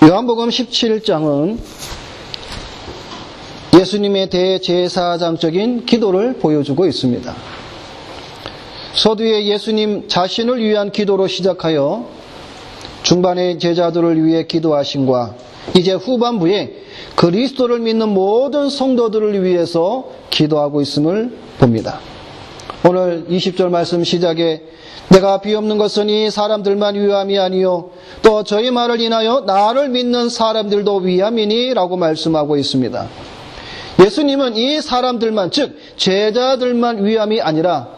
요한복음 17장은 예수님의 대제사장적인 기도를 보여주고 있습니다. 서두에 예수님 자신을 위한 기도로 시작하여 중반에 제자들을 위해 기도하심과 이제 후반부에 그리스도를 믿는 모든 성도들을 위해서 기도하고 있음을 봅니다. 오늘 20절 말씀 시작에 내가 비옵는 것은 이 사람들만 위함이 아니요 또 저희 말을 인하여 나를 믿는 사람들도 위함이니 라고 말씀하고 있습니다. 예수님은 이 사람들만, 즉 제자들만 위함이 아니라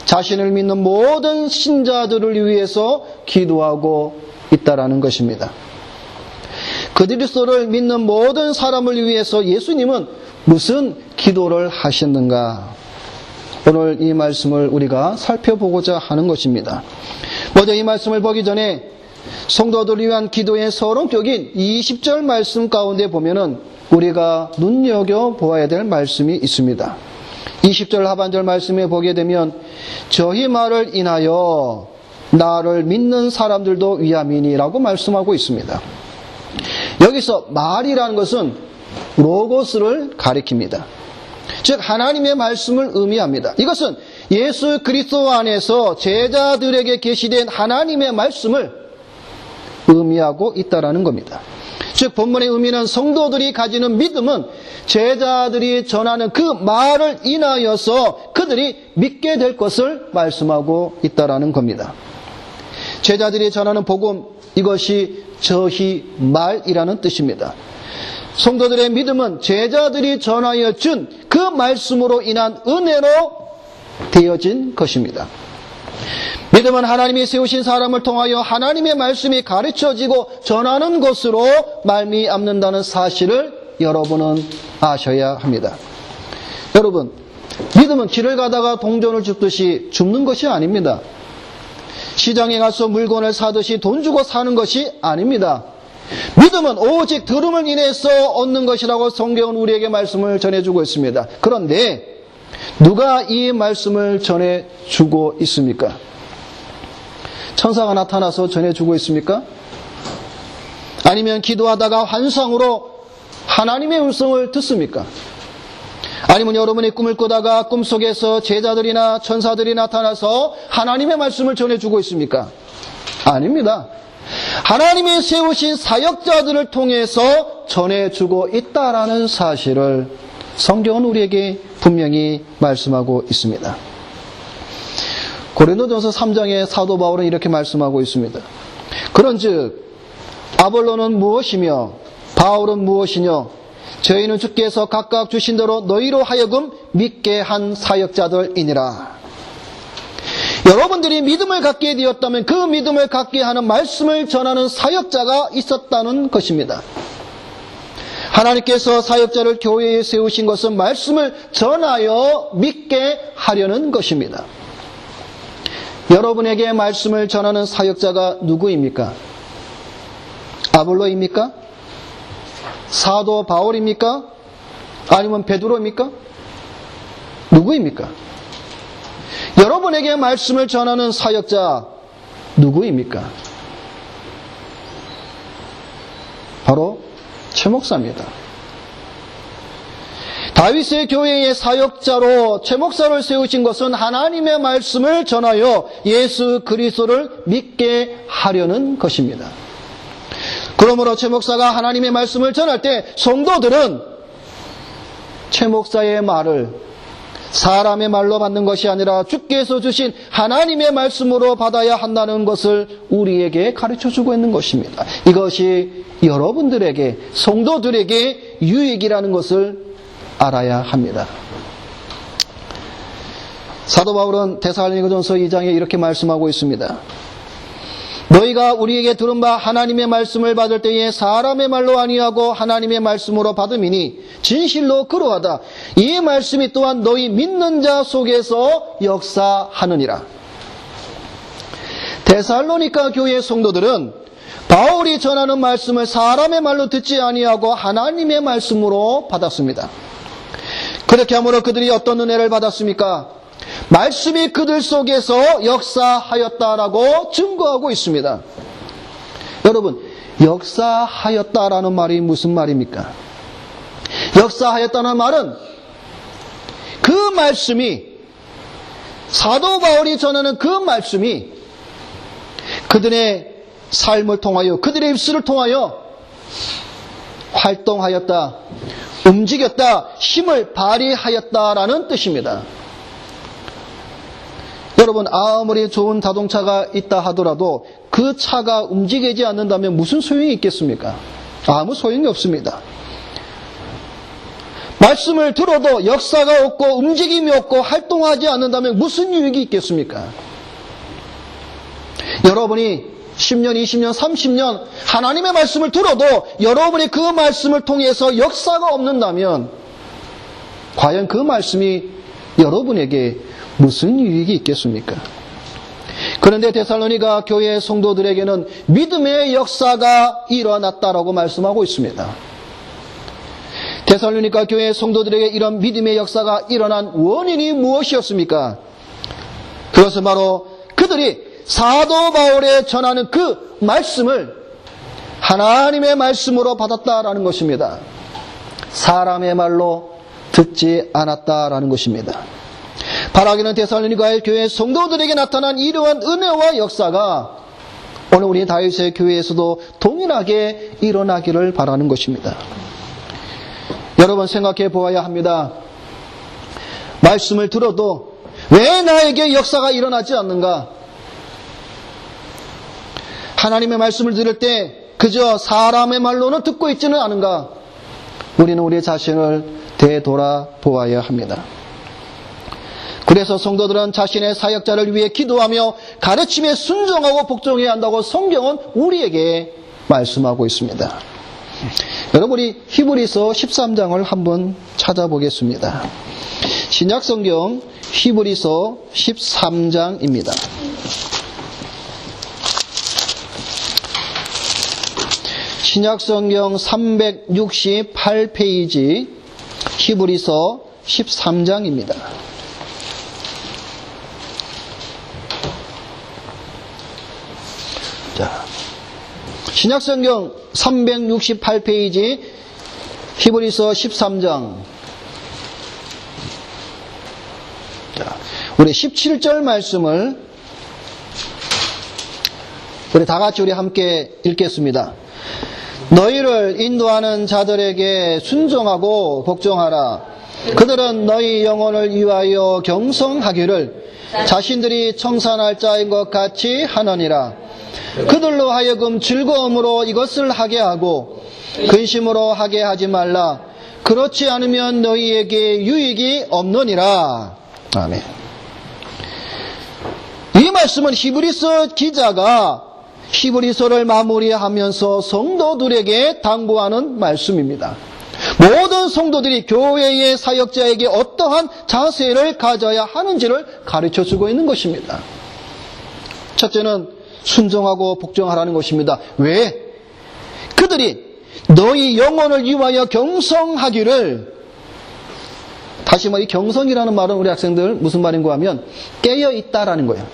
자신을 믿는 모든 신자들을 위해서 기도하고 있다라는 것입니다. 그리스도를 믿는 모든 사람을 위해서 예수님은 무슨 기도를 하셨는가? 오늘 이 말씀을 우리가 살펴보고자 하는 것입니다. 먼저 이 말씀을 보기 전에 성도들을 위한 기도의 서론격인 20절 말씀 가운데 보면은 우리가 눈여겨보아야 될 말씀이 있습니다. 20절 하반절 말씀에 보게 되면 저희 말을 인하여 나를 믿는 사람들도 위함이니라고 말씀하고 있습니다. 여기서 말이라는 것은 로고스를 가리킵니다. 즉 하나님의 말씀을 의미합니다. 이것은 예수 그리스도 안에서 제자들에게 계시된 하나님의 말씀을 의미하고 있다라는 겁니다. 즉 본문의 의미는 성도들이 가지는 믿음은 제자들이 전하는 그 말을 인하여서 그들이 믿게 될 것을 말씀하고 있다라는 겁니다. 제자들이 전하는 복음, 이것이 저희 말이라는 뜻입니다. 성도들의 믿음은 제자들이 전하여 준 그 말씀으로 인한 은혜로 되어진 것입니다. 믿음은 하나님이 세우신 사람을 통하여 하나님의 말씀이 가르쳐지고 전하는 것으로 말미암는다는 사실을 여러분은 아셔야 합니다. 여러분, 믿음은 길을 가다가 동전을 줍듯이 줍는 것이 아닙니다. 시장에 가서 물건을 사듯이 돈 주고 사는 것이 아닙니다. 믿음은 오직 들음을 인해서 얻는 것이라고 성경은 우리에게 말씀을 전해주고 있습니다. 그런데 누가 이 말씀을 전해주고 있습니까? 천사가 나타나서 전해주고 있습니까? 아니면 기도하다가 환상으로 하나님의 음성을 듣습니까? 아니면 여러분이 꿈을 꾸다가 꿈속에서 제자들이나 천사들이 나타나서 하나님의 말씀을 전해주고 있습니까? 아닙니다. 하나님이 세우신 사역자들을 통해서 전해주고 있다라는 사실을 성경은 우리에게 분명히 말씀하고 있습니다. 고린도전서 3장에 사도 바울은 이렇게 말씀하고 있습니다. 그런즉 아볼로는 무엇이며 바울은 무엇이뇨? 저희는 주께서 각각 주신 대로 너희로 하여금 믿게 한 사역자들이니라. 여러분들이 믿음을 갖게 되었다면 그 믿음을 갖게 하는 말씀을 전하는 사역자가 있었다는 것입니다. 하나님께서 사역자를 교회에 세우신 것은 말씀을 전하여 믿게 하려는 것입니다. 여러분에게 말씀을 전하는 사역자가 누구입니까? 아볼로입니까? 사도 바울입니까? 아니면 베드로입니까? 누구입니까? 여러분에게 말씀을 전하는 사역자 누구입니까? 바로 최 목사입니다. 다윗의 교회의 사역자로 최 목사를 세우신 것은 하나님의 말씀을 전하여 예수 그리스도를 믿게 하려는 것입니다. 그러므로 최 목사가 하나님의 말씀을 전할 때 성도들은 최 목사의 말을 사람의 말로 받는 것이 아니라 주께서 주신 하나님의 말씀으로 받아야 한다는 것을 우리에게 가르쳐주고 있는 것입니다. 이것이 여러분들에게, 성도들에게 유익이라는 것을 알아야 합니다. 사도 바울은 데살로니가전서 2장에 이렇게 말씀하고 있습니다. 너희가 우리에게 들은 바 하나님의 말씀을 받을 때에 사람의 말로 아니하고 하나님의 말씀으로 받음이니 진실로 그러하다. 이 말씀이 또한 너희 믿는 자 속에서 역사하느니라. 데살로니가 교회의 성도들은 바울이 전하는 말씀을 사람의 말로 듣지 아니하고 하나님의 말씀으로 받았습니다. 그렇게 함으로 그들이 어떤 은혜를 받았습니까? 말씀이 그들 속에서 역사하였다라고 증거하고 있습니다. 여러분, 역사하였다라는 말이 무슨 말입니까? 역사하였다는 말은 그 말씀이, 사도 바울이 전하는 그 말씀이 그들의 삶을 통하여, 그들의 입술을 통하여 활동하였다, 움직였다, 힘을 발휘하였다라는 뜻입니다. 여러분, 아무리 좋은 자동차가 있다 하더라도 그 차가 움직이지 않는다면 무슨 소용이 있겠습니까? 아무 소용이 없습니다. 말씀을 들어도 역사가 없고 움직임이 없고 활동하지 않는다면 무슨 유익이 있겠습니까? 여러분이 10년, 20년, 30년 하나님의 말씀을 들어도 여러분이 그 말씀을 통해서 역사가 없는다면 과연 그 말씀이 여러분에게 무슨 유익이 있겠습니까? 그런데 데살로니가 교회 성도들에게는 믿음의 역사가 일어났다라고 말씀하고 있습니다. 데살로니가 교회 성도들에게 이런 믿음의 역사가 일어난 원인이 무엇이었습니까? 그것은 바로 그들이 사도 바울에 전하는 그 말씀을 하나님의 말씀으로 받았다라는 것입니다. 사람의 말로 듣지 않았다라는 것입니다. 바라기는 데살로니가의 교회 성도들에게 나타난 이러한 은혜와 역사가 오늘 우리 다윗의 교회에서도 동일하게 일어나기를 바라는 것입니다. 여러분, 생각해 보아야 합니다. 말씀을 들어도 왜 나에게 역사가 일어나지 않는가? 하나님의 말씀을 들을 때 그저 사람의 말로는 듣고 있지는 않은가? 우리는 우리 자신을 되돌아보아야 합니다. 그래서 성도들은 자신의 사역자를 위해 기도하며 가르침에 순종하고 복종해야 한다고 성경은 우리에게 말씀하고 있습니다. 여러분, 우리 히브리서 13장을 한번 찾아보겠습니다. 신약성경 히브리서 13장입니다. 신약성경 368페이지 히브리서 13장입니다. 자, 신약성경 368페이지 히브리서 13장. 자, 우리 17절 말씀을 우리 다 같이 함께 읽겠습니다. 너희를 인도하는 자들에게 순종하고 복종하라. 그들은 너희 영혼을 위하여 경성하기를 자신들이 청산할 자인 것 같이 하느니라. 그들로 하여금 즐거움으로 이것을 하게 하고 근심으로 하게 하지 말라. 그렇지 않으면 너희에게 유익이 없느니라. 아멘. 이 말씀은 히브리서 기자가 히브리서를 마무리하면서 성도들에게 당부하는 말씀입니다. 모든 성도들이 교회의 사역자에게 어떠한 자세를 가져야 하는지를 가르쳐주고 있는 것입니다. 첫째는 순종하고 복종하라는 것입니다. 왜? 그들이 너희 영혼을 위하여 경성하기를, 다시 이 경성이라는 말은 우리 학생들 무슨 말인가 하면 깨어있다라는 거예요.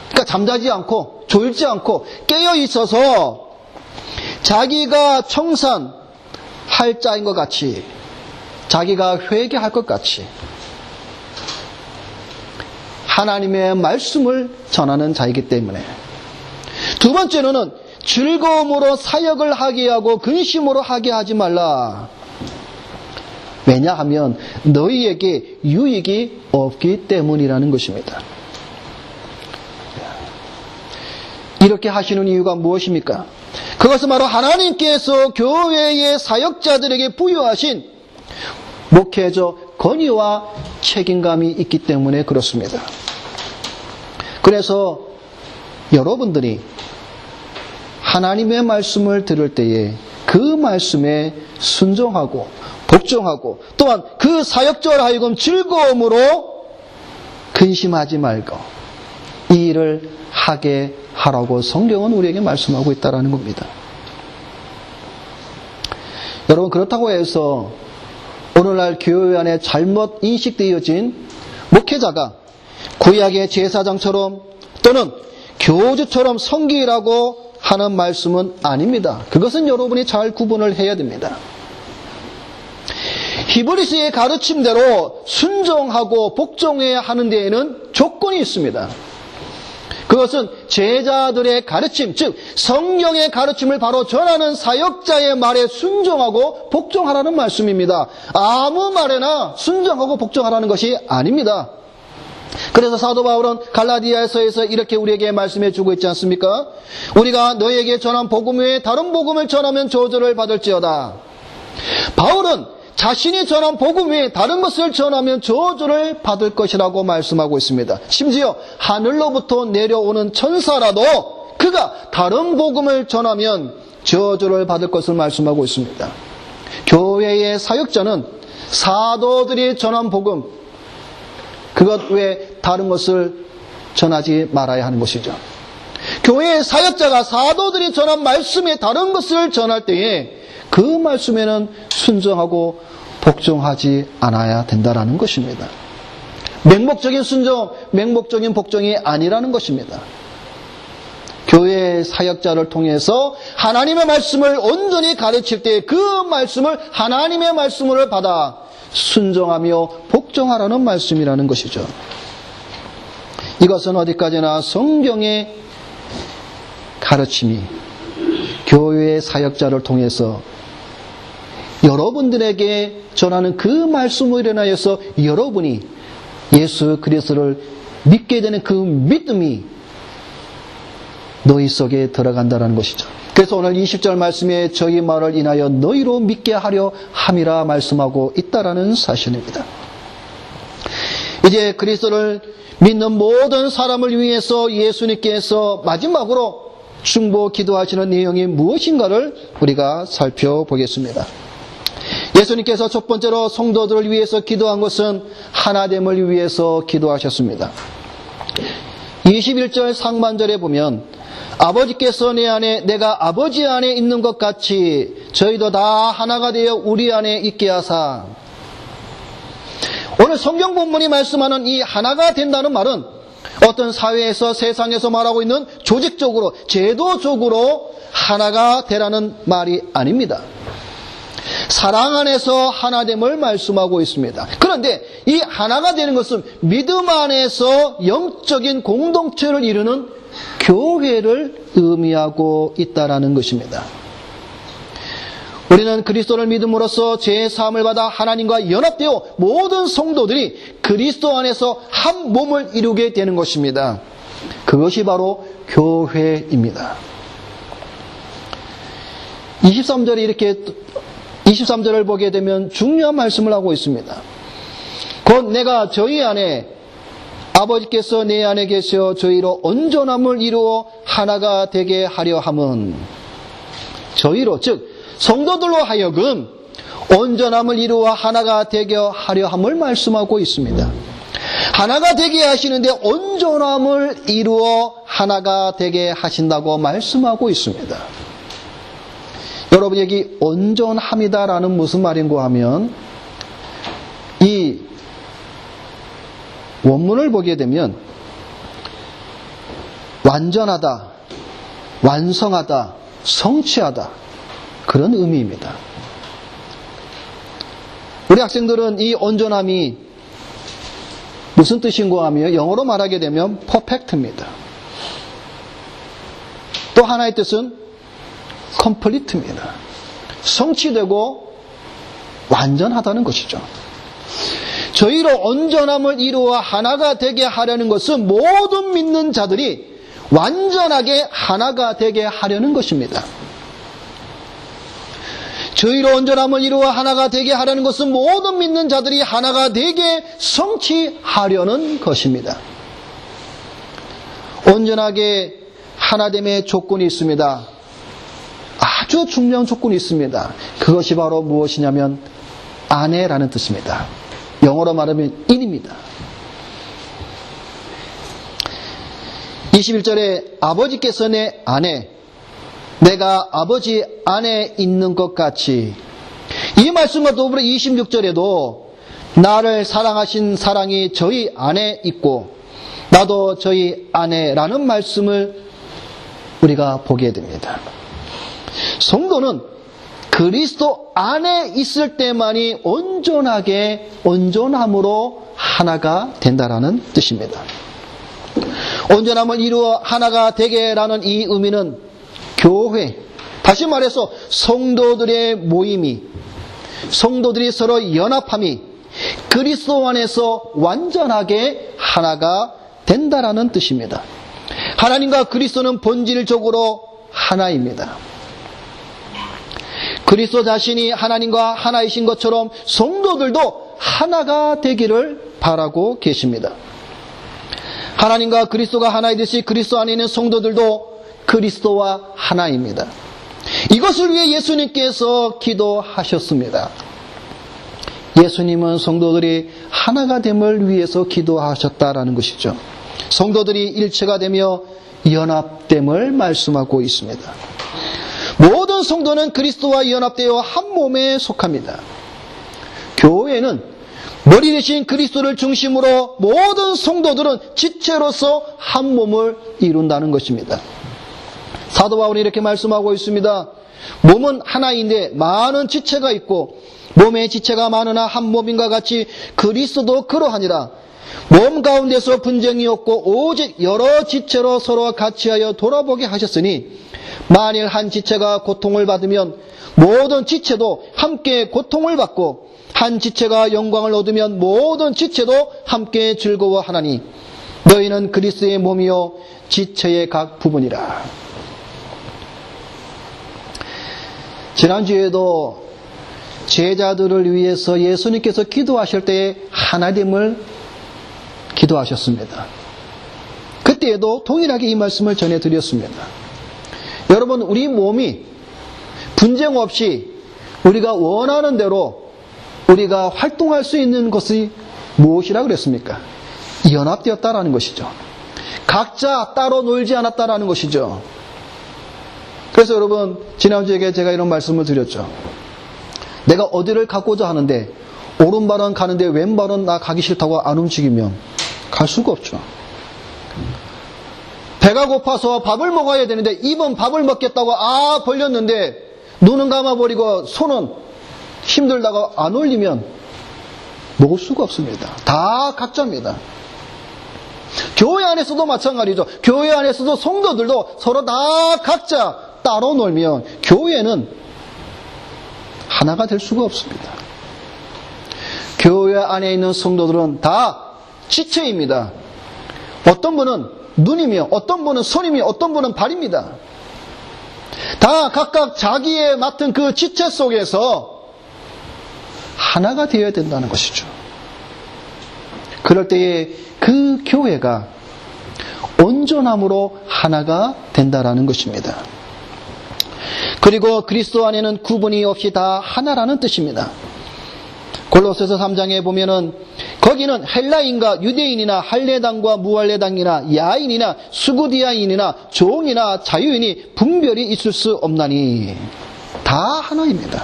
그러니까 잠자지 않고 졸지 않고 깨어 있어서 자기가 청산할 자인 것 같이, 자기가 회개할 것 같이 하나님의 말씀을 전하는 자이기 때문에. 두 번째로는 즐거움으로 사역을 하게 하고 근심으로 하게 하지 말라. 왜냐하면 너희에게 유익이 없기 때문이라는 것입니다. 이렇게 하시는 이유가 무엇입니까? 그것은 바로 하나님께서 교회의 사역자들에게 부여하신 목회적 권위와 책임감이 있기 때문에 그렇습니다. 그래서 여러분들이 하나님의 말씀을 들을 때에 그 말씀에 순종하고 복종하고, 또한 그 사역자를 하여금 즐거움으로 근심하지 말고 이 일을 하게 하라고 성경은 우리에게 말씀하고 있다는 겁니다. 여러분, 그렇다고 해서 오늘날 교회 안에 잘못 인식되어진 목회자가 구약의 제사장처럼 또는 교주처럼 섬기라고 하는 말씀은 아닙니다. 그것은 여러분이 잘 구분을 해야 됩니다. 히브리서의 가르침대로 순종하고 복종해야 하는 데에는 조건이 있습니다. 그것은 제자들의 가르침, 즉 성경의 가르침을 바로 전하는 사역자의 말에 순종하고 복종하라는 말씀입니다. 아무 말에나 순종하고 복종하라는 것이 아닙니다. 그래서 사도 바울은 갈라디아서에서 이렇게 우리에게 말씀해 주고 있지 않습니까? 우리가 너에게 전한 복음 외에 다른 복음을 전하면 저주를 받을지어다. 바울은 자신이 전한 복음 외에 다른 것을 전하면 저주를 받을 것이라고 말씀하고 있습니다. 심지어 하늘로부터 내려오는 천사라도 그가 다른 복음을 전하면 저주를 받을 것을 말씀하고 있습니다. 교회의 사역자는 사도들이 전한 복음, 그것 외에 다른 것을 전하지 말아야 하는 것이죠. 교회의 사역자가 사도들이 전한 말씀에 다른 것을 전할 때에 그 말씀에는 순종하고 복종하지 않아야 된다라는 것입니다. 맹목적인 순종, 맹목적인 복종이 아니라는 것입니다. 교회의 사역자를 통해서 하나님의 말씀을 온전히 가르칠 때 그 말씀을 하나님의 말씀을 받아 순종하며 복종하라는 말씀이라는 것이죠. 이것은 어디까지나 성경의 가르침이 교회의 사역자를 통해서 여러분들에게 전하는 그 말씀으로 인하여서 여러분이 예수 그리스도를 믿게 되는 그 믿음이 너희 속에 들어간다는 것이죠. 그래서 오늘 20절 말씀에 저희 말을 인하여 너희로 믿게 하려 함이라 말씀하고 있다라는 사실입니다. 이제 그리스도를 믿는 모든 사람을 위해서 예수님께서 마지막으로 중보 기도하시는 내용이 무엇인가를 우리가 살펴보겠습니다. 예수님께서 첫 번째로 성도들을 위해서 기도한 것은 하나됨을 위해서 기도하셨습니다. 21절 상반절에 보면 아버지께서 내 안에 내가 아버지 안에 있는 것 같이 저희도 다 하나가 되어 우리 안에 있게 하사. 오늘 성경 본문이 말씀하는 이 하나가 된다는 말은 어떤 사회에서 세상에서 말하고 있는 조직적으로 제도적으로 하나가 되라는 말이 아닙니다. 사랑 안에서 하나됨을 말씀하고 있습니다. 그런데 이 하나가 되는 것은 믿음 안에서 영적인 공동체를 이루는 교회를 의미하고 있다라는 것입니다. 우리는 그리스도를 믿음으로써 죄의 사함을 받아 하나님과 연합되어 모든 성도들이 그리스도 안에서 한 몸을 이루게 되는 것입니다. 그것이 바로 교회입니다. 23절을 보게 되면 중요한 말씀을 하고 있습니다. 곧 내가 저희 안에 아버지께서 내 안에 계셔 저희로 온전함을 이루어 하나가 되게 하려 함은, 저희로 즉 성도들로 하여금 온전함을 이루어 하나가 되게 하려 함을 말씀하고 있습니다. 하나가 되게 하시는데 온전함을 이루어 하나가 되게 하신다고 말씀하고 있습니다. 여러분, 여기 온전함이다라는 무슨 말인가 하면 이 원문을 보게 되면 완전하다, 완성하다, 성취하다, 그런 의미입니다. 우리 학생들은 이 온전함이 무슨 뜻인가 하면 영어로 말하게 되면 perfect입니다. 또 하나의 뜻은 complete입니다. 성취되고 완전하다는 것이죠. 저희로 온전함을 이루어 하나가 되게 하려는 것은 모든 믿는 자들이 완전하게 하나가 되게 하려는 것입니다. 저희로 온전함을 이루어 하나가 되게 하려는 것은 모든 믿는 자들이 하나가 되게 성취하려는 것입니다. 온전하게 하나됨의 조건이 있습니다. 아주 중요한 조건이 있습니다. 그것이 바로 무엇이냐면 아내라는 뜻입니다. 영어로 말하면 in입니다. 21절에 아버지께서 내 안에 내가 아버지 안에 있는 것 같이, 이 말씀과 더불어 26절에도 나를 사랑하신 사랑이 저희 안에 있고 나도 저희 안에라는 말씀을 우리가 보게 됩니다. 성도는 그리스도 안에 있을 때만이 온전함으로 하나가 된다라는 뜻입니다. 온전함을 이루어 하나가 되게라는 이 의미는 교회, 다시 말해서 성도들의 모임이, 성도들이 서로 연합함이 그리스도 안에서 완전하게 하나가 된다라는 뜻입니다. 하나님과 그리스도는 본질적으로 하나입니다. 그리스도 자신이 하나님과 하나이신 것처럼 성도들도 하나가 되기를 바라고 계십니다. 하나님과 그리스도가 하나이듯이 그리스도 안에 있는 성도들도 그리스도와 하나입니다. 이것을 위해 예수님께서 기도하셨습니다. 예수님은 성도들이 하나가 됨을 위해서 기도하셨다라는 것이죠. 성도들이 일체가 되며 연합됨을 말씀하고 있습니다. 모든 성도는 그리스도와 연합되어 한 몸에 속합니다. 교회는 머리 대신 그리스도를 중심으로 모든 성도들은 지체로서 한 몸을 이룬다는 것입니다. 사도 바울이 이렇게 말씀하고 있습니다. 몸은 하나인데 많은 지체가 있고 몸의 지체가 많으나 한 몸인과 같이 그리스도도 그러하니라. 몸 가운데서 분쟁이 없고 오직 여러 지체로 서로 같이하여 돌아보게 하셨으니 만일 한 지체가 고통을 받으면 모든 지체도 함께 고통을 받고 한 지체가 영광을 얻으면 모든 지체도 함께 즐거워하나니 너희는 그리스도의 몸이요 지체의 각 부분이라. 지난주에도 제자들을 위해서 예수님께서 기도하실 때에 하나됨을 기도하셨습니다. 그때에도 동일하게 이 말씀을 전해드렸습니다. 여러분, 우리 몸이 분쟁 없이 우리가 원하는 대로 우리가 활동할 수 있는 것이 무엇이라 그랬습니까? 연합되었다라는 것이죠. 각자 따로 놀지 않았다라는 것이죠. 그래서 여러분, 지난주에 제가 이런 말씀을 드렸죠. 내가 어디를 가고자 하는데 오른발은 가는데 왼발은 나 가기 싫다고 안 움직이면 갈 수가 없죠. 배가 고파서 밥을 먹어야 되는데 입은 밥을 먹겠다고 벌렸는데 눈은 감아버리고 손은 힘들다가 안 올리면 먹을 수가 없습니다. 다 각자입니다. 교회 안에서도 마찬가지죠. 교회 안에서도 성도들도 서로 다 각자 따로 놀면 교회는 하나가 될 수가 없습니다. 교회 안에 있는 성도들은 다 지체입니다. 어떤 분은 눈이며 어떤 분은 손이며 어떤 분은 발입니다. 다 각각 자기의 맡은 그 지체 속에서 하나가 되어야 된다는 것이죠. 그럴 때에 그 교회가 온전함으로 하나가 된다라는 것입니다. 그리고 그리스도 안에는 구분이 없이 다 하나라는 뜻입니다. 골로새서 3장에 보면은 거기는 헬라인과 유대인이나 할례당과 무할례당이나 야인이나 수구디아인이나 종이나 자유인이 분별이 있을 수 없나니 다 하나입니다.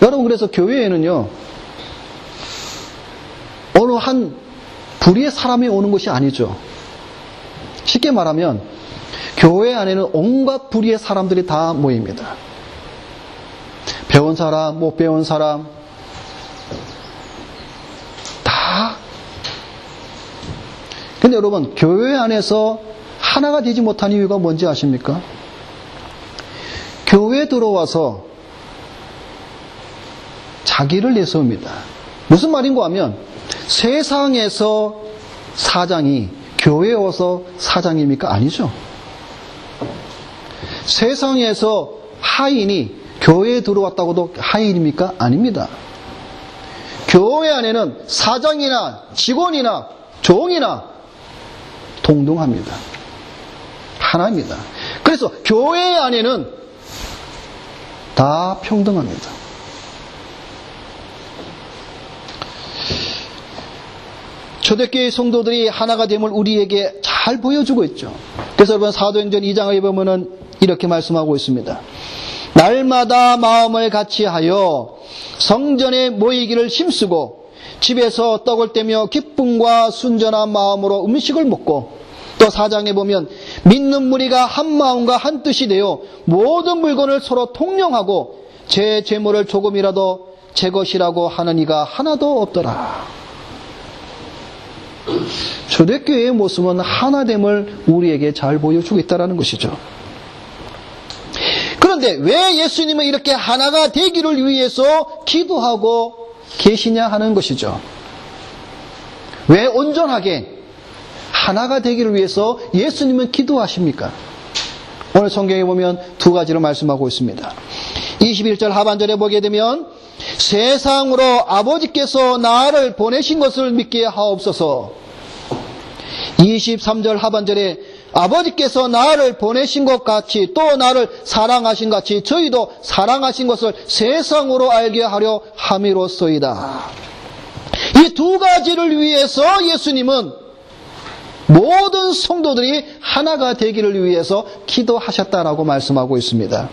여러분, 그래서 교회에는요 어느 한 부류의 사람이 오는 것이 아니죠. 쉽게 말하면 교회 안에는 온갖 부류의 사람들이 다 모입니다. 배운 사람, 못 배운 사람 다. 근데 여러분, 교회 안에서 하나가 되지 못한 이유가 뭔지 아십니까? 교회에 들어와서 자기를 내세웁니다. 무슨 말인가 하면 세상에서 사장이 교회에 와서 사장입니까? 아니죠. 세상에서 하인이 교회에 들어왔다고도 하인입니까? 아닙니다. 교회 안에는 사장이나 직원이나 종이나 동등합니다. 하나입니다. 그래서 교회 안에는 다 평등합니다. 초대교회 성도들이 하나가 됨을 우리에게 잘 보여주고 있죠. 그래서 여러분, 사도행전 2장에 보면은 이렇게 말씀하고 있습니다. 날마다 마음을 같이하여 성전에 모이기를 힘쓰고 집에서 떡을 떼며 기쁨과 순전한 마음으로 음식을 먹고, 또 4장에 보면 믿는 무리가 한 마음과 한 뜻이 되어 모든 물건을 서로 통용하고 제 재물을 조금이라도 제 것이라고 하는 이가 하나도 없더라. 초대교회의 모습은 하나됨을 우리에게 잘 보여주고 있다는 것이죠. 그런데 왜 예수님은 이렇게 하나가 되기를 위해서 기도하고 계시냐 하는 것이죠. 왜 온전하게 하나가 되기를 위해서 예수님은 기도하십니까? 오늘 성경에 보면 두 가지로 말씀하고 있습니다. 21절 하반절에 보게 되면 세상으로 아버지께서 나를 보내신 것을 믿게 하옵소서. 23절 하반절에 아버지께서 나를 보내신 것 같이 또 나를 사랑하신 같이 저희도 사랑하신 것을 세상으로 알게 하려 함이로소이다. 이 두 가지를 위해서 예수님은 모든 성도들이 하나가 되기를 위해서 기도하셨다라고 말씀하고 있습니다.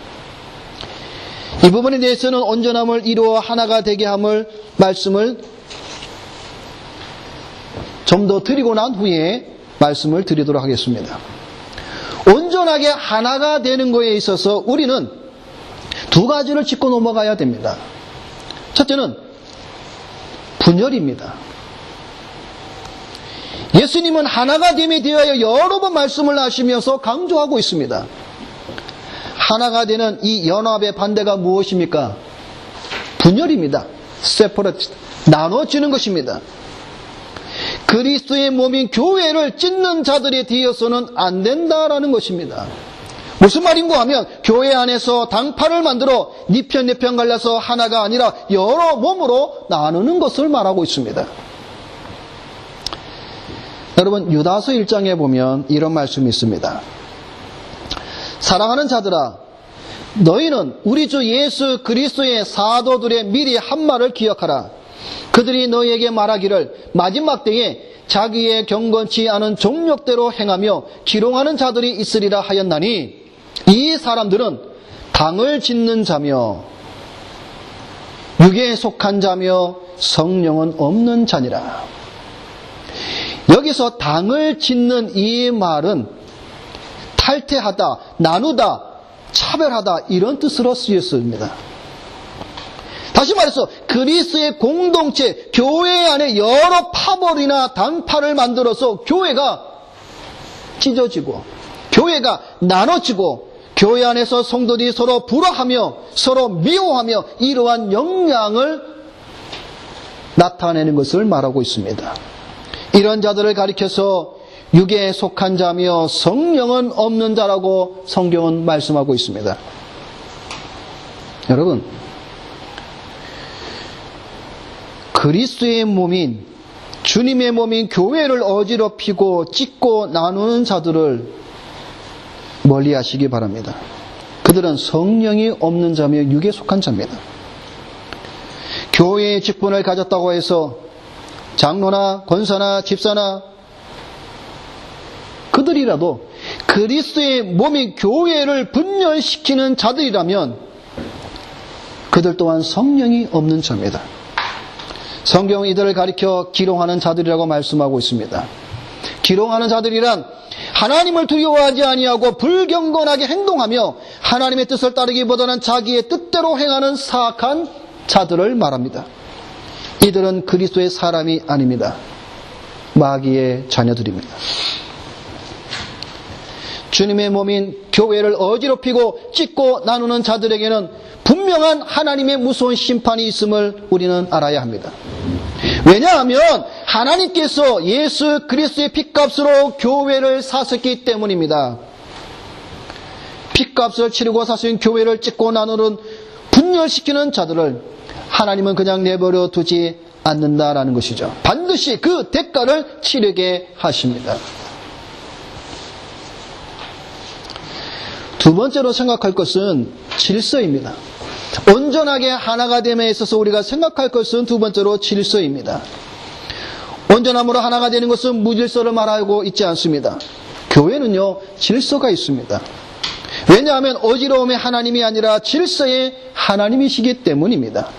이 부분에 대해서는 온전함을 이루어 하나가 되게 함을 말씀을 좀 더 드리고 난 후에 말씀을 드리도록 하겠습니다. 온전하게 하나가 되는 것에 있어서 우리는 두 가지를 짚고 넘어가야 됩니다. 첫째는 분열입니다. 예수님은 하나가 됨에 대하여 여러 번 말씀을 하시면서 강조하고 있습니다. 하나가 되는 이 연합의 반대가 무엇입니까? 분열입니다. separate, 나눠지는 것입니다. 그리스도의 몸인 교회를 찢는 자들에 대해서는 안 된다라는 것입니다. 무슨 말인가 하면 교회 안에서 당파를 만들어 네 편 내 편 갈라서 하나가 아니라 여러 몸으로 나누는 것을 말하고 있습니다. 여러분 유다서 1장에 보면 이런 말씀이 있습니다. 사랑하는 자들아 너희는 우리 주 예수 그리스도의 사도들의 미리 한 말을 기억하라. 그들이 너희에게 말하기를 마지막 때에 자기의 경건치 않은 종력대로 행하며 기롱하는 자들이 있으리라 하였나니 이 사람들은 당을 짓는 자며 육에 속한 자며 성령은 없는 자니라. 여기서 당을 짓는 이 말은 탈퇴하다, 나누다, 차별하다 이런 뜻으로 쓰였습니다. 다시 말해서 그리스도의 공동체, 교회 안에 여러 파벌이나 당파를 만들어서 교회가 찢어지고 교회가 나눠지고 교회 안에서 성도들이 서로 불화하며 서로 미워하며 이러한 영향을 나타내는 것을 말하고 있습니다. 이런 자들을 가리켜서 육에 속한 자며 성령은 없는 자라고 성경은 말씀하고 있습니다. 여러분 그리스도의 몸인 주님의 몸인 교회를 어지럽히고 찢고 나누는 자들을 멀리하시기 바랍니다. 그들은 성령이 없는 자며 육에 속한 자입니다. 교회의 직분을 가졌다고 해서 장로나 권사나 집사나 그들이라도 그리스도의 몸인 교회를 분열시키는 자들이라면 그들 또한 성령이 없는 자입니다. 성경은 이들을 가리켜 기롱하는 자들이라고 말씀하고 있습니다. 기롱하는 자들이란 하나님을 두려워하지 아니하고 불경건하게 행동하며 하나님의 뜻을 따르기보다는 자기의 뜻대로 행하는 사악한 자들을 말합니다. 이들은 그리스도의 사람이 아닙니다. 마귀의 자녀들입니다. 주님의 몸인 교회를 어지럽히고 찢고 나누는 자들에게는 분명한 하나님의 무서운 심판이 있음을 우리는 알아야 합니다. 왜냐하면 하나님께서 예수 그리스도의 핏값으로 교회를 사셨기 때문입니다. 핏값을 치르고 사신 교회를 찢고 나누는 분열시키는 자들을 하나님은 그냥 내버려 두지 않는다라는 것이죠. 반드시 그 대가를 치르게 하십니다. 두 번째로 생각할 것은 질서입니다. 온전하게 하나가 됨에 있어서 우리가 생각할 것은 두 번째로 질서입니다. 온전함으로 하나가 되는 것은 무질서를 말하고 있지 않습니다. 교회는요 질서가 있습니다. 왜냐하면 어지러움의 하나님이 아니라 질서의 하나님이시기 때문입니다.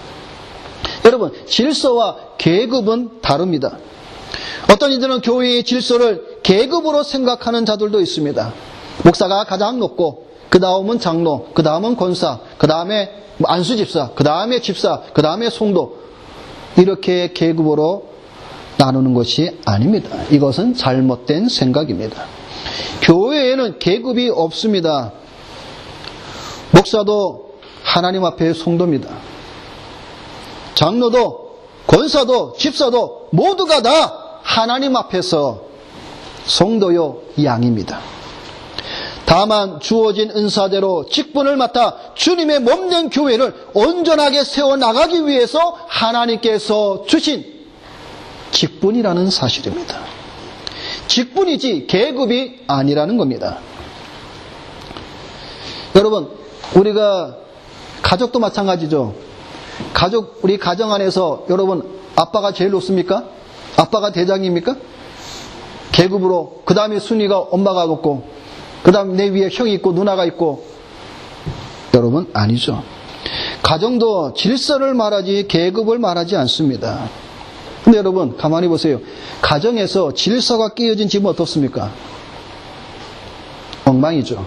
여러분 질서와 계급은 다릅니다. 어떤 이들은 교회의 질서를 계급으로 생각하는 자들도 있습니다. 목사가 가장 높고, 그 다음은 장로, 그 다음은 권사, 그 다음에 안수집사, 그 다음에 집사, 그 다음에 송도, 이렇게 계급으로 나누는 것이 아닙니다. 이것은 잘못된 생각입니다. 교회에는 계급이 없습니다. 목사도 하나님 앞에 송도입니다. 장로도 권사도 집사도 모두가 다 하나님 앞에서 송도요 양입니다. 다만 주어진 은사대로 직분을 맡아 주님의 몸된 교회를 온전하게 세워나가기 위해서 하나님께서 주신 직분이라는 사실입니다. 직분이지 계급이 아니라는 겁니다. 여러분, 우리가 가족도 마찬가지죠. 우리 가정 안에서 여러분, 아빠가 제일 높습니까? 아빠가 대장입니까? 계급으로, 그 다음에 순위가 엄마가 높고, 그 다음 내 위에 형이 있고 누나가 있고. 여러분, 아니죠. 가정도 질서를 말하지 계급을 말하지 않습니다. 근데 여러분, 가만히 보세요. 가정에서 질서가 깨어진 집은 어떻습니까? 엉망이죠.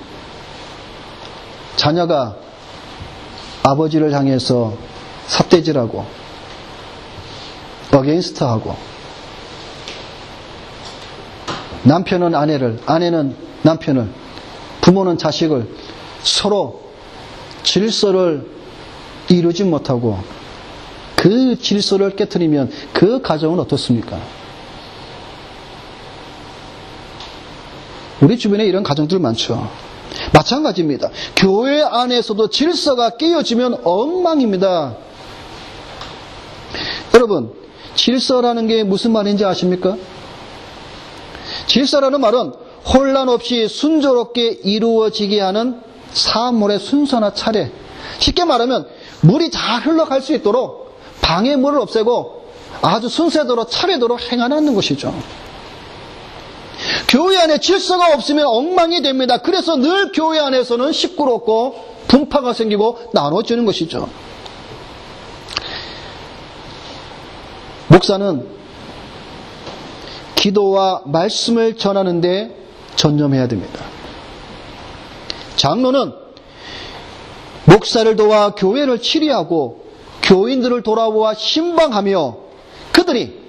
자녀가 아버지를 향해서 삿대질하고 어게인스트하고, 남편은 아내를, 아내는 남편을, 부모는 자식을 서로 질서를 이루지 못하고 그 질서를 깨트리면 그 가정은 어떻습니까? 우리 주변에 이런 가정들 많죠. 마찬가지입니다. 교회 안에서도 질서가 깨어지면 엉망입니다. 여러분, 질서라는 게 무슨 말인지 아십니까? 질서라는 말은 혼란 없이 순조롭게 이루어지게 하는 사물의 순서나 차례. 쉽게 말하면 물이 잘 흘러갈 수 있도록 방해물을 없애고 아주 순서대로 차례대로 행하는 것이죠. 교회 안에 질서가 없으면 엉망이 됩니다. 그래서 늘 교회 안에서는 시끄럽고 분파가 생기고 나눠지는 것이죠. 목사는 기도와 말씀을 전하는 데 전념해야 됩니다. 장로는 목사를 도와 교회를 치리하고 교인들을 돌아보아 신방하며 그들이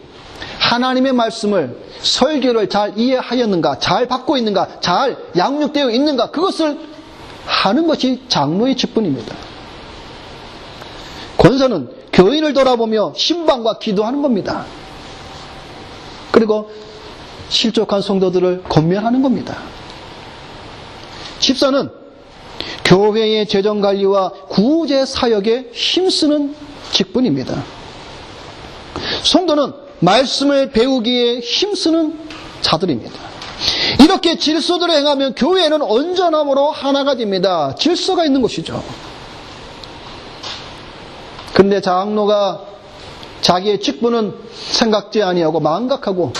하나님의 말씀을, 설교를 잘 이해하였는가, 잘 받고 있는가, 잘 양육되어 있는가, 그것을 하는 것이 장로의 직분입니다. 권사는 교인을 돌아보며 신방과 기도하는 겁니다. 그리고 실족한 성도들을 권면하는 겁니다. 집사는 교회의 재정관리와 구제 사역에 힘쓰는 직분입니다. 성도는 말씀을 배우기에 힘쓰는 자들입니다. 이렇게 질서대로 행하면 교회는 온전함으로 하나가 됩니다. 질서가 있는 것이죠. 그런데 장로가 자기의 직분은 생각지 아니하고 망각하고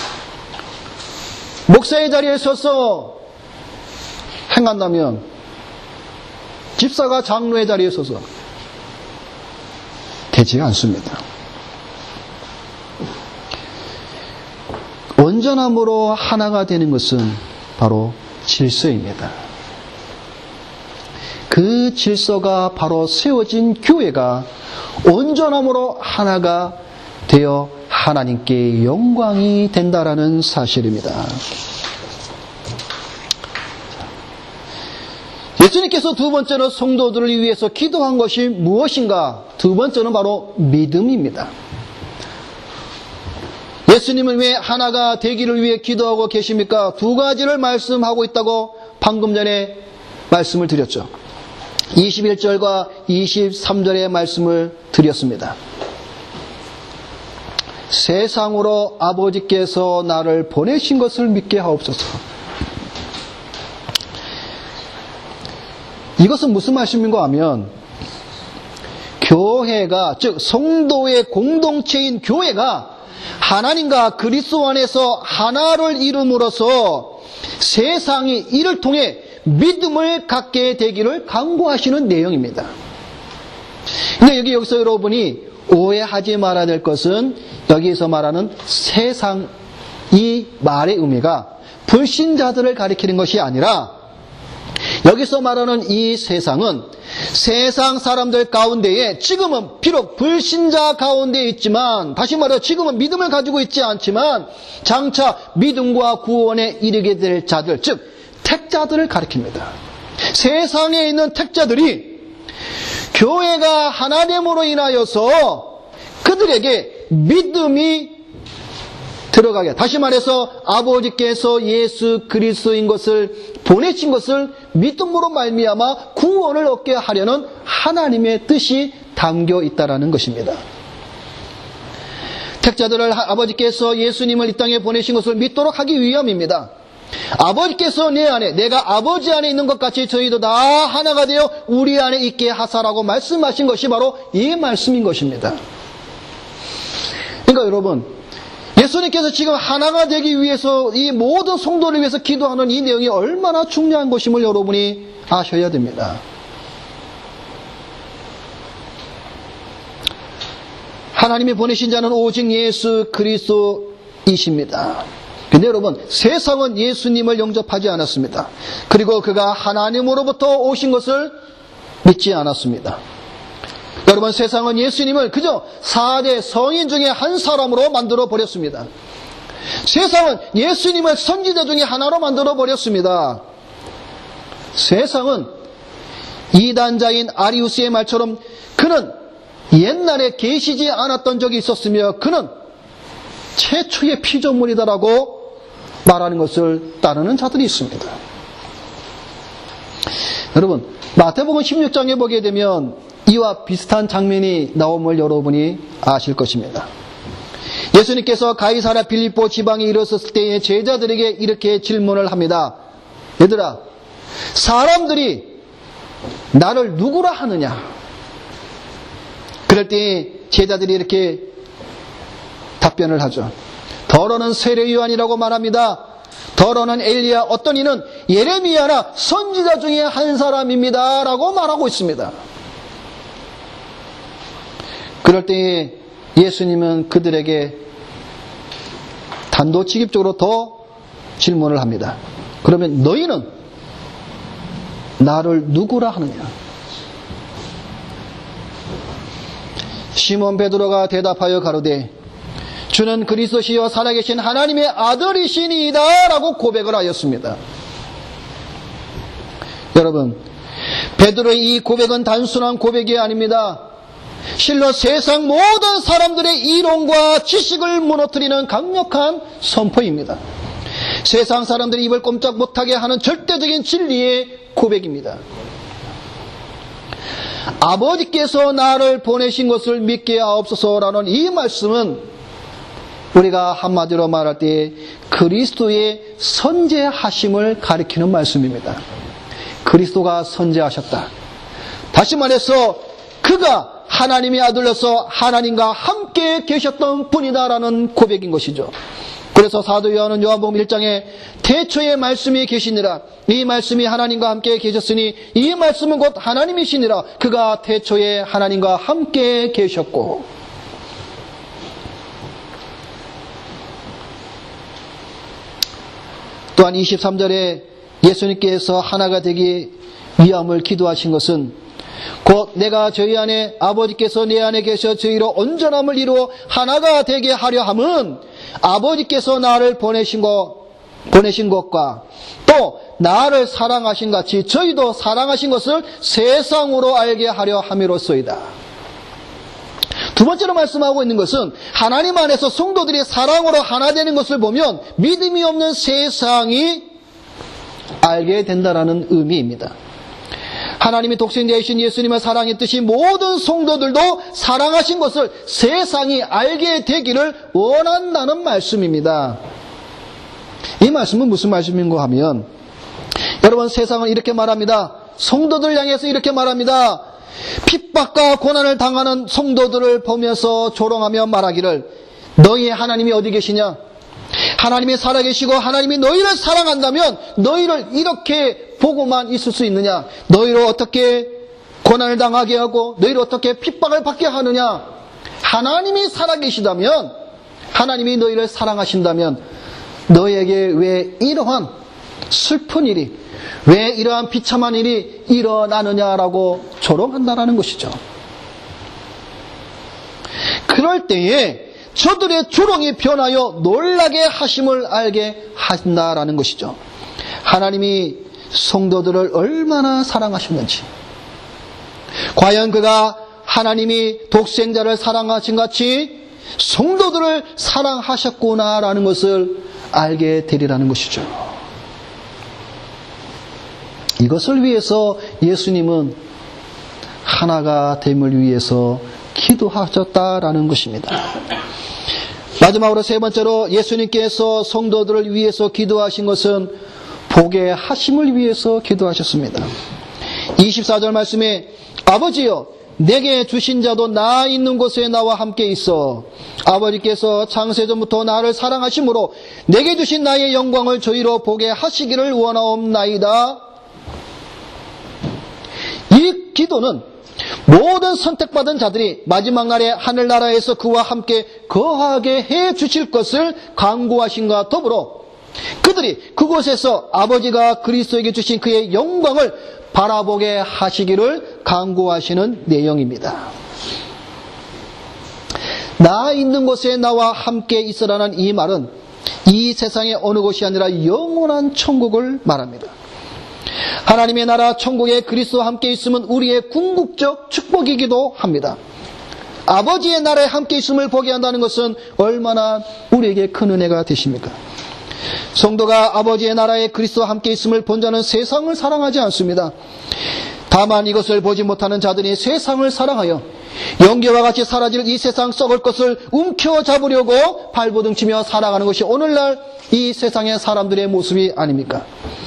목사의 자리에 서서 행한다면 집사가 장로의 자리에 서서 되지 않습니다. 온전함으로 하나가 되는 것은 바로 질서입니다. 그 질서가 바로 세워진 교회가 온전함으로 하나가 되어 하나님께 영광이 된다라는 사실입니다. 예수님께서 두 번째로 성도들을 위해서 기도한 것이 무엇인가? 두 번째는 바로 믿음입니다. 예수님은 왜 하나가 되기를 위해 기도하고 계십니까? 두 가지를 말씀하고 있다고 방금 전에 말씀을 드렸죠. 21절과 23절의 말씀을 드렸습니다. 세상으로 아버지께서 나를 보내신 것을 믿게 하옵소서. 이것은 무슨 말씀인가 하면 교회가, 즉 성도의 공동체인 교회가 하나님과 그리스도 안에서 하나를 이룸으로써 세상이 이를 통해 믿음을 갖게 되기를 강구하시는 내용입니다. 근데 여기서 여러분이 오해하지 말아야 될 것은 여기서 말하는 세상, 이 말의 의미가 불신자들을 가리키는 것이 아니라 여기서 말하는 이 세상은 세상 사람들 가운데에 지금은 비록 불신자 가운데 있지만, 다시 말해 지금은 믿음을 가지고 있지 않지만 장차 믿음과 구원에 이르게 될 자들, 즉 택자들을 가리킵니다. 세상에 있는 택자들이 교회가 하나됨으로 인하여서 그들에게 믿음이 들어가게, 다시 말해서 아버지께서 예수 그리스도인 것을 보내신 것을 믿음으로 말미암아 구원을 얻게 하려는 하나님의 뜻이 담겨 있다라는 것입니다. 택자들을 아버지께서 예수님을 이 땅에 보내신 것을 믿도록 하기 위함입니다. 아버지께서 내 안에, 내가 아버지 안에 있는 것 같이 저희도 다 하나가 되어 우리 안에 있게 하사라고 말씀하신 것이 바로 이 말씀인 것입니다. 그러니까 여러분, 예수님께서 지금 하나가 되기 위해서 이 모든 성도를 위해서 기도하는 이 내용이 얼마나 중요한 것임을 여러분이 아셔야 됩니다. 하나님이 보내신 자는 오직 예수 그리스도이십니다. 근데 여러분, 세상은 예수님을 영접하지 않았습니다. 그리고 그가 하나님으로부터 오신 것을 믿지 않았습니다. 여러분, 세상은 예수님을 그저 4대 성인 중에 한 사람으로 만들어 버렸습니다. 세상은 예수님을 선지자 중에 하나로 만들어 버렸습니다. 세상은 이단자인 아리우스의 말처럼 그는 옛날에 계시지 않았던 적이 있었으며 그는 최초의 피조물이다라고 말하는 것을 따르는 자들이 있습니다. 여러분, 마태복음 16장에 보게 되면 이와 비슷한 장면이 나옴을 여러분이 아실 것입니다. 예수님께서 가이사랴 빌립보 지방에 이르렀을 때에 제자들에게 이렇게 질문을 합니다. 얘들아, 사람들이 나를 누구라 하느냐? 그럴 때 제자들이 이렇게 답변을 하죠. 더러는 세례 요한이라고 말합니다. 더러는 엘리야, 어떤 이는 예레미야나 선지자 중에 한 사람입니다 라고 말하고 있습니다. 그럴 때에 예수님은 그들에게 단도직입적으로 더 질문을 합니다. 그러면 너희는 나를 누구라 하느냐? 시몬 베드로가 대답하여 가로되 주는 그리스도시요 살아계신 하나님의 아들이시니이다 라고 고백을 하였습니다. 여러분, 베드로의 이 고백은 단순한 고백이 아닙니다. 실로 세상 모든 사람들의 이론과 지식을 무너뜨리는 강력한 선포입니다. 세상 사람들이 입을 꼼짝 못하게 하는 절대적인 진리의 고백입니다. 아버지께서 나를 보내신 것을 믿게 하옵소서라는 이 말씀은 우리가 한마디로 말할 때 그리스도의 선제하심을 가리키는 말씀입니다. 그리스도가 선제하셨다. 다시 말해서 그가 하나님의 아들로서 하나님과 함께 계셨던 분이다라는 고백인 것이죠. 그래서 사도 요한은 요한복음 1장에 태초에 말씀이 계시니라, 이 말씀이 하나님과 함께 계셨으니 이 말씀은 곧 하나님이시니라, 그가 태초에 하나님과 함께 계셨고. 또한 23절에 예수님께서 하나가 되기 위함을 기도하신 것은 곧 내가 저희 안에 아버지께서 내 안에 계셔 저희로 온전함을 이루어 하나가 되게 하려 함은 아버지께서 나를 보내신 것과 또 나를 사랑하신 같이 저희도 사랑하신 것을 세상으로 알게 하려 함이로소이다. 두 번째로 말씀하고 있는 것은 하나님 안에서 성도들이 사랑으로 하나 되는 것을 보면 믿음이 없는 세상이 알게 된다라는 의미입니다. 하나님이 독생자이신 예수님을 사랑했듯이 모든 성도들도 사랑하신 것을 세상이 알게 되기를 원한다는 말씀입니다. 이 말씀은 무슨 말씀인가 하면, 여러분, 세상은 이렇게 말합니다. 성도들 향해서 이렇게 말합니다. 핍박과 고난을 당하는 성도들을 보면서 조롱하며 말하기를 너희의 하나님이 어디 계시냐? 하나님이 살아계시고 하나님이 너희를 사랑한다면 너희를 이렇게 보고만 있을 수 있느냐? 너희를 어떻게 고난을 당하게 하고 너희를 어떻게 핍박을 받게 하느냐? 하나님이 살아계시다면, 하나님이 너희를 사랑하신다면 너희에게 왜 이러한 슬픈 일이, 왜 이러한 비참한 일이 일어나느냐라고 조롱한다라는 것이죠. 그럴 때에 저들의 조롱이 변하여 놀라게 하심을 알게 한다라는 것이죠. 하나님이 성도들을 얼마나 사랑하셨는지, 과연 그가 하나님이 독생자를 사랑하신 같이 성도들을 사랑하셨구나라는 것을 알게 되리라는 것이죠. 이것을 위해서 예수님은 하나가 됨을 위해서 기도하셨다라는 것입니다. 마지막으로 세 번째로 예수님께서 성도들을 위해서 기도하신 것은 복의 하심을 위해서 기도하셨습니다. 24절 말씀에 아버지여 내게 주신 자도 나 있는 곳에 나와 함께 있어 아버지께서 창세전부터 나를 사랑하심으로 내게 주신 나의 영광을 저희로 보게 하시기를 원하옵나이다. 이 기도는 모든 선택받은 자들이 마지막 날에 하늘나라에서 그와 함께 거하게 해 주실 것을 강구하신과 더불어 그들이 그곳에서 아버지가 그리스도에게 주신 그의 영광을 바라보게 하시기를 강구하시는 내용입니다. 나 있는 곳에 나와 함께 있으라는 이 말은 이 세상의 어느 곳이 아니라 영원한 천국을 말합니다. 하나님의 나라 천국에 그리스도와 함께 있으면 우리의 궁극적 축복이기도 합니다. 아버지의 나라에 함께 있음을 보게 한다는 것은 얼마나 우리에게 큰 은혜가 되십니까? 성도가 아버지의 나라에 그리스도와 함께 있음을 본 자는 세상을 사랑하지 않습니다. 다만 이것을 보지 못하는 자들이 세상을 사랑하여 연기와 같이 사라질 이 세상 썩을 것을 움켜잡으려고 발버둥치며 살아가는 것이 오늘날 이 세상의 사람들의 모습이 아닙니까?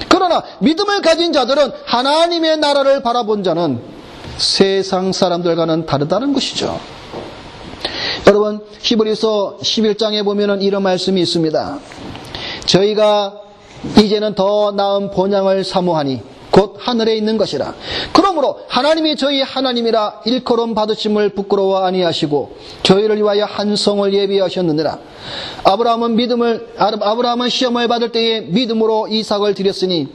그러나 믿음을 가진 자들은 하나님의 나라를 바라본 자는 세상 사람들과는 다르다는 것이죠. 여러분, 히브리서 11장에 보면 이런 말씀이 있습니다. 저희가 이제는 더 나은 본향을 사모하니 곧 하늘에 있는 것이라. 그러므로 하나님이 저희 하나님이라 일컬음 받으심을 부끄러워 아니하시고 저희를 위하여 한 성을 예비하셨느니라. 아브라함은 시험을 받을 때에 믿음으로 이삭을 드렸으니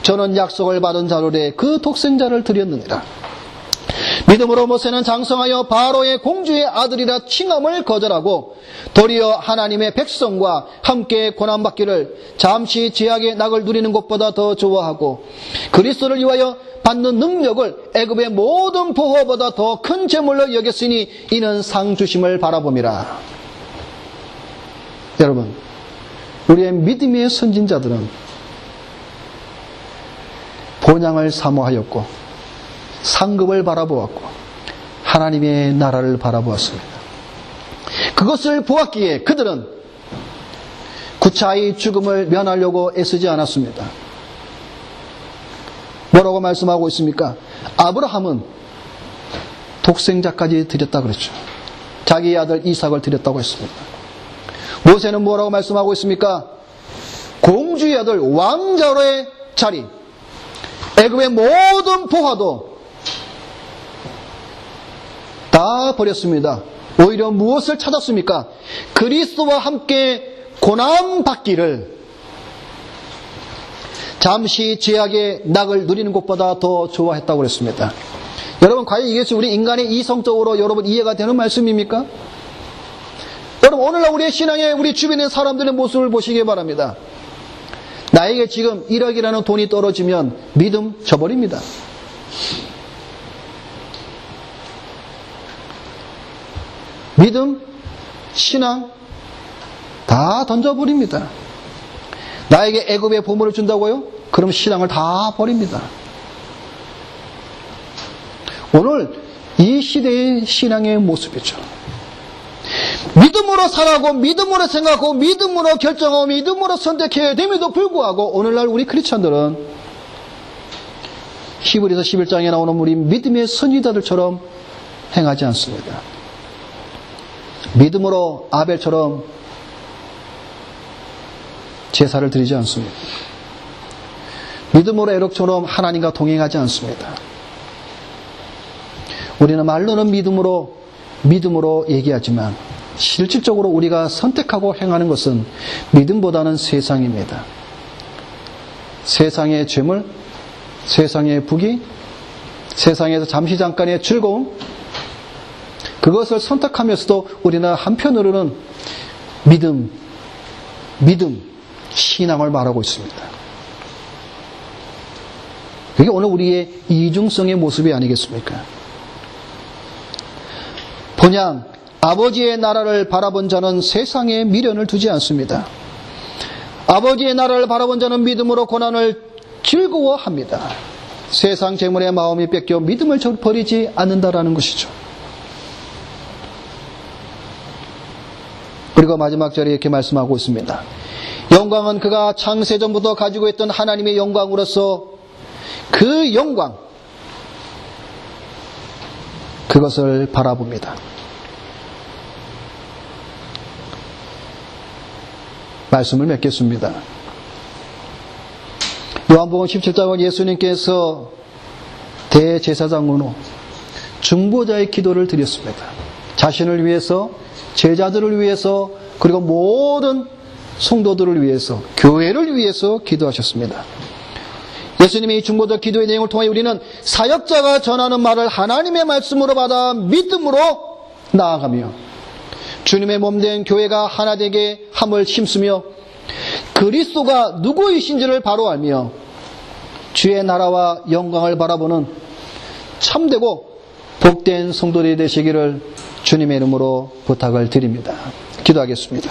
저는 약속을 받은 자로되 그 독생자를 드렸느니라. 믿음으로 모세는 장성하여 바로의 공주의 아들이라 칭함을 거절하고 도리어 하나님의 백성과 함께 고난받기를 잠시 죄악의 낙을 누리는 것보다 더 좋아하고 그리스도를 위하여 받는 능력을 애굽의 모든 보호보다 더 큰 재물로 여겼으니 이는 상 주심을 바라봄이라. 여러분, 우리의 믿음의 선진자들은 본향을 사모하였고 상급을 바라보았고 하나님의 나라를 바라보았습니다. 그것을 보았기에 그들은 구차히 죽음을 면하려고 애쓰지 않았습니다. 뭐라고 말씀하고 있습니까? 아브라함은 독생자까지 드렸다 그랬죠. 자기 아들 이삭을 드렸다고 했습니다. 모세는 뭐라고 말씀하고 있습니까? 공주의 아들 왕자로의 자리, 애굽의 모든 보화도 다 버렸습니다. 오히려 무엇을 찾았습니까? 그리스도와 함께 고난받기를 잠시 죄악의 낙을 누리는 것보다 더 좋아했다고 그랬습니다. 여러분, 과연 이것이 우리 인간의 이성적으로 여러분 이해가 되는 말씀입니까? 여러분, 오늘날 우리의 신앙에 우리 주변의 사람들의 모습을 보시기 바랍니다. 나에게 지금 1억이라는 돈이 떨어지면 믿음 져버립니다. 믿음, 신앙 다 던져버립니다. 나에게 애굽의 보물을 준다고요? 그럼 신앙을 다 버립니다. 오늘 이 시대의 신앙의 모습이죠. 믿음으로 살아가고 믿음으로 생각하고 믿음으로 결정하고 믿음으로 선택해야 됨에도 불구하고 오늘날 우리 크리스천들은 히브리서 11장에 나오는 우리 믿음의 선지자들처럼 행하지 않습니다. 믿음으로 아벨처럼 제사를 드리지 않습니다. 믿음으로 에녹처럼 하나님과 동행하지 않습니다. 우리는 말로는 믿음으로 얘기하지만 실질적으로 우리가 선택하고 행하는 것은 믿음보다는 세상입니다. 세상의 죄물, 세상의 부귀, 세상에서 잠시 잠깐의 즐거움, 그것을 선택하면서도 우리는 한편으로는 믿음, 신앙을 말하고 있습니다. 그게 오늘 우리의 이중성의 모습이 아니겠습니까? 본향 아버지의 나라를 바라본 자는 세상에 미련을 두지 않습니다. 아버지의 나라를 바라본 자는 믿음으로 고난을 즐거워합니다. 세상 재물에 마음이 뺏겨 믿음을 버리지 않는다라는 것이죠. 그리고 마지막 절에 이렇게 말씀하고 있습니다. 영광은 그가 창세전부터 가지고 있던 하나님의 영광으로서 그 영광, 그것을 바라봅니다. 말씀을 맺겠습니다. 요한복음 17장은 예수님께서 대제사장으로 중보자의 기도를 드렸습니다. 자신을 위해서, 제자들을 위해서, 그리고 모든 성도들을 위해서, 교회를 위해서 기도하셨습니다. 예수님의 이 중보자 기도의 내용을 통해 우리는 사역자가 전하는 말을 하나님의 말씀으로 받아 믿음으로 나아가며 주님의 몸된 교회가 하나 되게 함을 심으며 그리스도가 누구이신지를 바로 알며 주의 나라와 영광을 바라보는 참되고 복된 성도들이 되시기를 주님의 이름으로 부탁을 드립니다. 기도하겠습니다.